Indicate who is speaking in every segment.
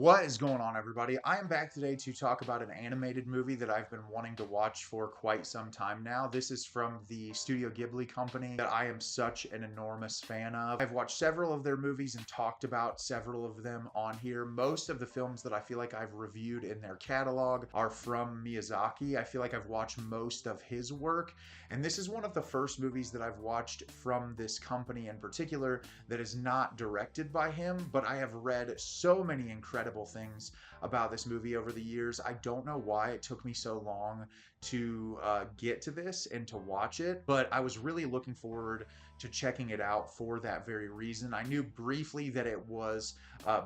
Speaker 1: What is going on, everybody? I am back today to talk about an animated movie that I've been wanting to watch for quite some time now. This is from the Studio Ghibli company that I am such an enormous fan of. I've watched several of their movies and talked about several of them on here. Most of the films that I feel like I've reviewed in their catalog are from Miyazaki. I feel like I've watched most of his work, and this is one of the first movies that I've watched from this company in particular that is not directed by him, but I have read so many incredible things about this movie over the years. I don't know why it took me so long to get to this and to watch it, but I was really looking forward to checking it out for that very reason. I knew briefly that it was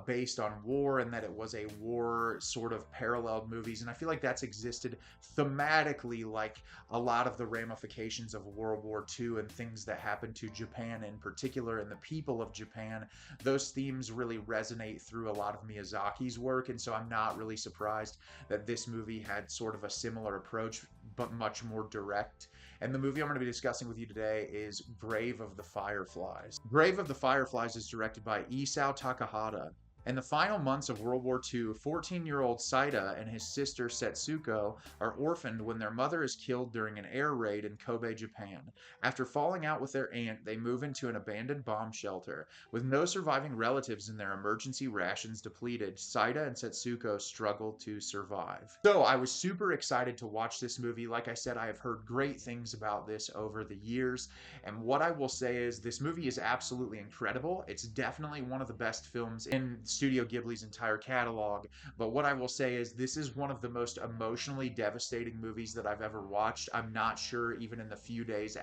Speaker 1: based on war and that it was a war sort of paralleled movies, and I feel like that's existed thematically, like a lot of the ramifications of World War II and things that happened to Japan in particular and the people of Japan. Those themes really resonate through a lot of Miyazaki's work, and so I'm not really surprised that this movie had sort of a similar approach, but much more direct. And the movie I'm going to be discussing with you today is Grave of the Fireflies. Grave of the Fireflies is directed by Isao Takahata. In the final months of World War II, 14-year-old Seita and his sister Setsuko are orphaned when their mother is killed during an air raid in Kobe, Japan. After falling out with their aunt, they move into an abandoned bomb shelter. With no surviving relatives and their emergency rations depleted, Seita and Setsuko struggle to survive. So I was super excited to watch this movie. Like I said, I have heard great things about this over the years, and what I will say is this movie is absolutely incredible. It's definitely one of the best films in Studio Ghibli's entire catalog, but what I will say is this is one of the most emotionally devastating movies that I've ever watched. I'm not sure, even in the few days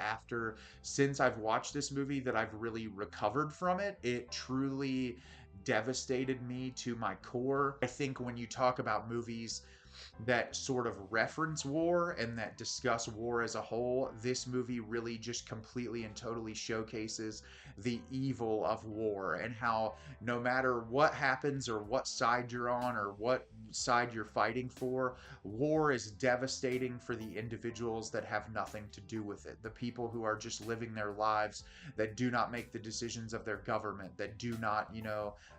Speaker 1: since I've watched this movie, that I've really recovered from it. It truly devastated me to my core. I think when you talk about movies that sort of reference war and that discuss war as a whole, this movie really just completely and totally showcases the evil of war and how no matter what happens or what side you're on or what side you're fighting for, war is devastating for the individuals that have nothing to do with it. The people who are just living their lives, that do not make the decisions of their government, that do not,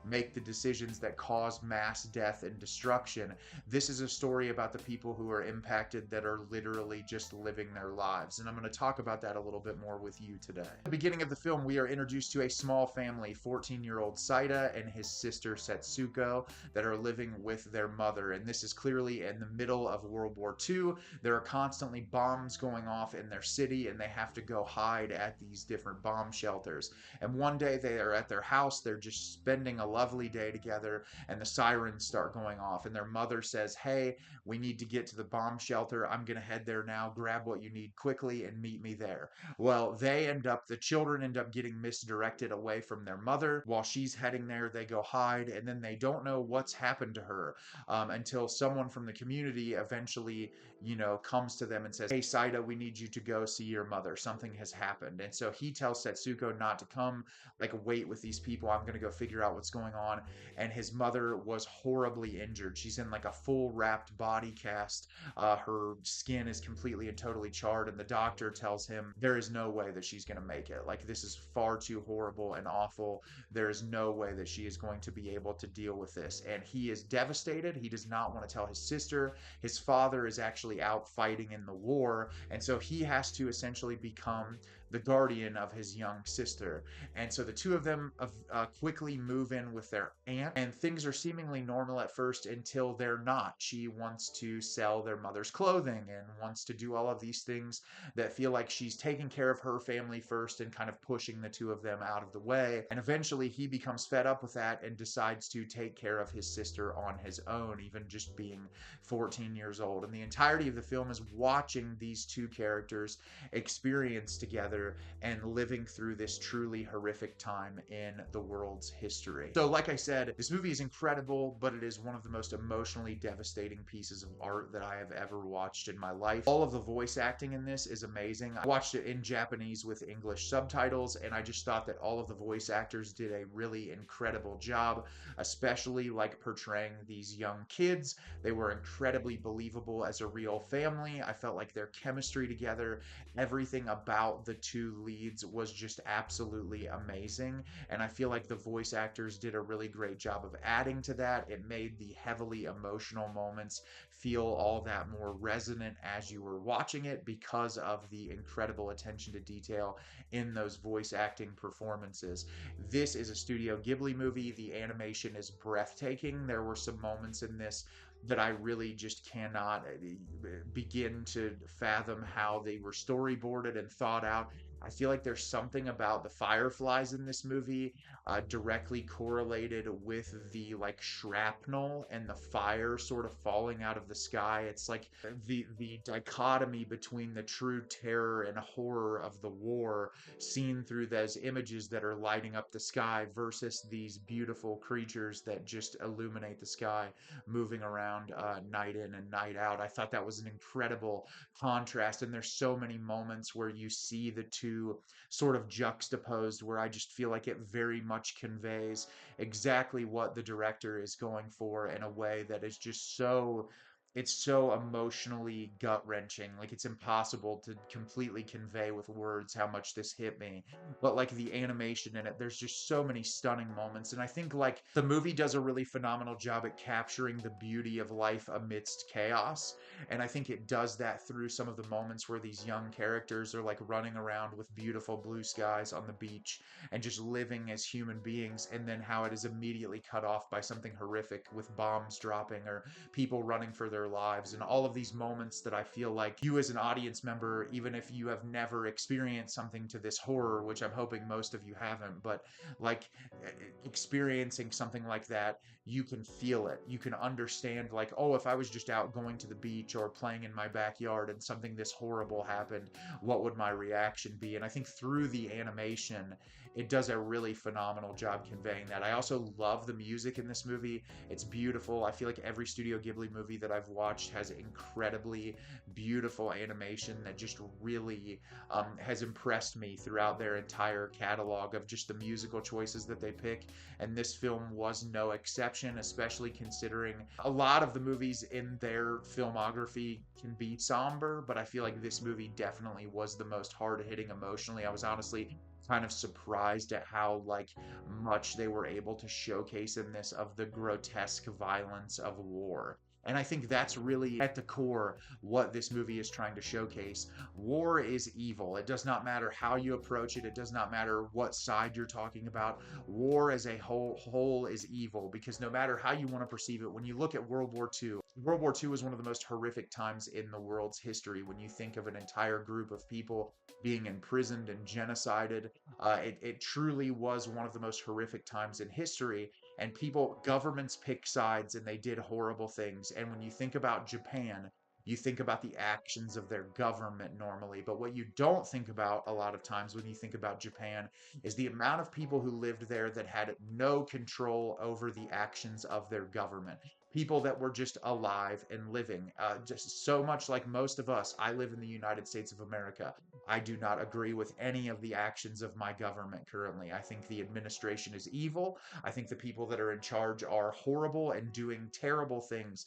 Speaker 1: make the decisions that cause mass death and destruction. This is a story about the people who are impacted that are literally just living their lives. And I'm going to talk about that a little bit more with you today. At the beginning of the film, we are introduced to a small family, 14-year-old Seita and his sister Setsuko, that are living with their mother. And this is clearly in the middle of World War II. There are constantly bombs going off in their city, and they have to go hide at these different bomb shelters. And one day they are at their house, they're just spending a lovely day together, and the sirens start going off, and their mother says, "Hey, we need to get to the bomb shelter. I'm going to head there now. Grab what you need quickly and meet me there." Well, the children end up getting misdirected away from their mother. While she's heading there, they go hide, and then they don't know what's happened to her until someone from the community eventually, comes to them and says, "Hey, Saida, we need you to go see your mother. Something has happened." And so he tells Setsuko not to come, like, wait with these people. I'm going to go figure out what's going on. And his mother was horribly injured. She's in like a full wrapped body cast. Her skin is completely and totally charred, and the doctor tells him there is no way that she's going to make it. Like, this is far too horrible and awful. There is no way that she is going to be able to deal with this. And he is devastated. He does not want to tell his sister. His father is actually out fighting in the war, and so he has to essentially become the guardian of his young sister. And so the two of them quickly move in with their aunt, and things are seemingly normal at first until they're not. She wants to sell their mother's clothing and wants to do all of these things that feel like she's taking care of her family first and kind of pushing the two of them out of the way. And eventually he becomes fed up with that and decides to take care of his sister on his own, even just being 14 years old. And the entirety of the film is watching these two characters experience together and living through this truly horrific time in the world's history. So like I said, this movie is incredible, but it is one of the most emotionally devastating pieces of art that I have ever watched in my life. All of the voice acting in this is amazing. I watched it in Japanese with English subtitles, and I just thought that all of the voice actors did a really incredible job, especially like portraying these young kids. They were incredibly believable as a real family. I felt like their chemistry together, everything about the two two leads was just absolutely amazing. And I feel like the voice actors did a really great job of adding to that. It made the heavily emotional moments feel all that more resonant as you were watching it because of the incredible attention to detail in those voice acting performances. This is a Studio Ghibli movie. The animation is breathtaking. There were some moments in this that I really just cannot begin to fathom how they were storyboarded and thought out. I feel like there's something about the fireflies in this movie directly correlated with the like shrapnel and the fire sort of falling out of the sky. It's like the dichotomy between the true terror and horror of the war seen through those images that are lighting up the sky versus these beautiful creatures that just illuminate the sky moving around night in and night out. I thought that was an incredible contrast, and there's so many moments where you see the two sort of juxtaposed where I just feel like it very much conveys exactly what the director is going for in a way that is just so it's so emotionally gut-wrenching. Like it's impossible to completely convey with words how much this hit me. But like the animation in it, there's just so many stunning moments. And I think like the movie does a really phenomenal job at capturing the beauty of life amidst chaos. And I think it does that through some of the moments where these young characters are like running around with beautiful blue skies on the beach and just living as human beings, and then how it is immediately cut off by something horrific with bombs dropping or people running for their lives, and all of these moments that I feel like you as an audience member, even if you have never experienced something to this horror, which I'm hoping most of you haven't, but like experiencing something like that, you can feel it. You can understand, like, oh, if I was just out going to the beach or playing in my backyard and something this horrible happened, what would my reaction be? And I think through the animation, it does a really phenomenal job conveying that. I also love the music in this movie. It's beautiful. I feel like every Studio Ghibli movie that I've watched has incredibly beautiful animation that just really has impressed me throughout their entire catalog of just the musical choices that they pick. And this film was no exception, especially considering a lot of the movies in their filmography can be somber, but I feel like this movie definitely was the most hard-hitting emotionally. I was honestly kind of surprised at how like much they were able to showcase in this of the grotesque violence of war. And I think that's really at the core what this movie is trying to showcase. War is evil. It does not matter how you approach it. It does not matter what side you're talking about. War as a whole is evil, because no matter how you want to perceive it, when you look at World War II was one of the most horrific times in the world's history. When you think of an entire group of people being imprisoned and genocided, it truly was one of the most horrific times in history. And governments pick sides and they did horrible things. And when you think about Japan, you think about the actions of their government normally. But what you don't think about a lot of times when you think about Japan is the amount of people who lived there that had no control over the actions of their government. People that were just alive and living. Just so much like most of us. I live in the United States of America. I do not agree with any of the actions of my government currently. I think the administration is evil. I think the people that are in charge are horrible and doing terrible things.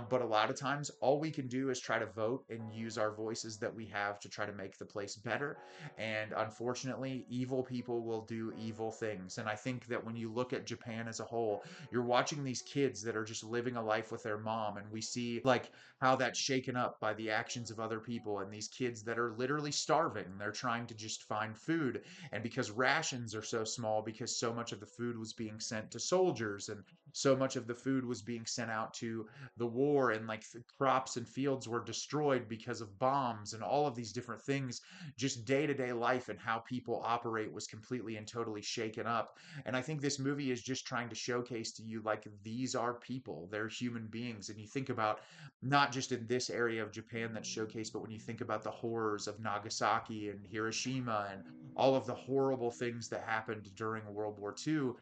Speaker 1: But a lot of times, all we can do is try to vote and use our voices that we have to try to make the place better. And unfortunately, evil people will do evil things. And I think that when you look at Japan as a whole, you're watching these kids that are just living a life with their mom. And we see like how that's shaken up by the actions of other people, and these kids that are literally starving. They're trying to just find food. And because rations are so small, because so much of the food was being sent to soldiers and so much of the food was being sent out to the war, and like the crops and fields were destroyed because of bombs and all of these different things, just day-to-day life and how people operate was completely and totally shaken up. And I think this movie is just trying to showcase to you like these are people, they're human beings. And you think about not just in this area of Japan that's showcased, but when you think about the horrors of Nagasaki and Hiroshima and all of the horrible things that happened during World War II,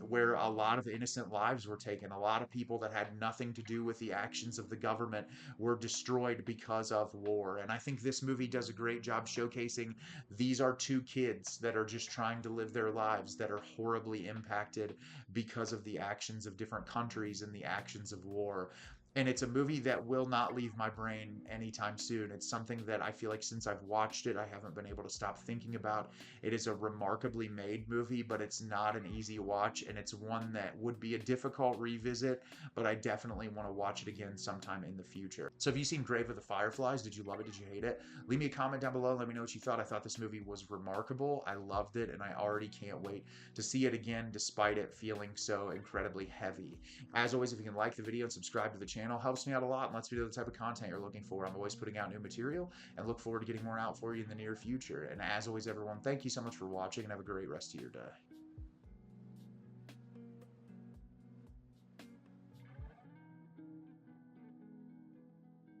Speaker 1: where a lot of innocent lives were taken. A lot of people that had nothing to do with the actions of the government were destroyed because of war. And I think this movie does a great job showcasing these are two kids that are just trying to live their lives that are horribly impacted because of the actions of different countries and the actions of war. And it's a movie that will not leave my brain anytime soon. It's something that I feel like since I've watched it, I haven't been able to stop thinking about. It is a remarkably made movie, but it's not an easy watch, and it's one that would be a difficult revisit, but I definitely want to watch it again sometime in the future. So have you seen Grave of the Fireflies? Did you love it? Did you hate it? Leave me a comment down below. Let me know what you thought. I thought this movie was remarkable. I loved it, and I already can't wait to see it again, despite it feeling so incredibly heavy. As always, if you can like the video and subscribe to the channel, helps me out a lot and lets me know the type of content you're looking for. I'm always putting out new material and look forward to getting more out for you in the near future. And as always, everyone, thank you so much for watching and have a great rest of your day.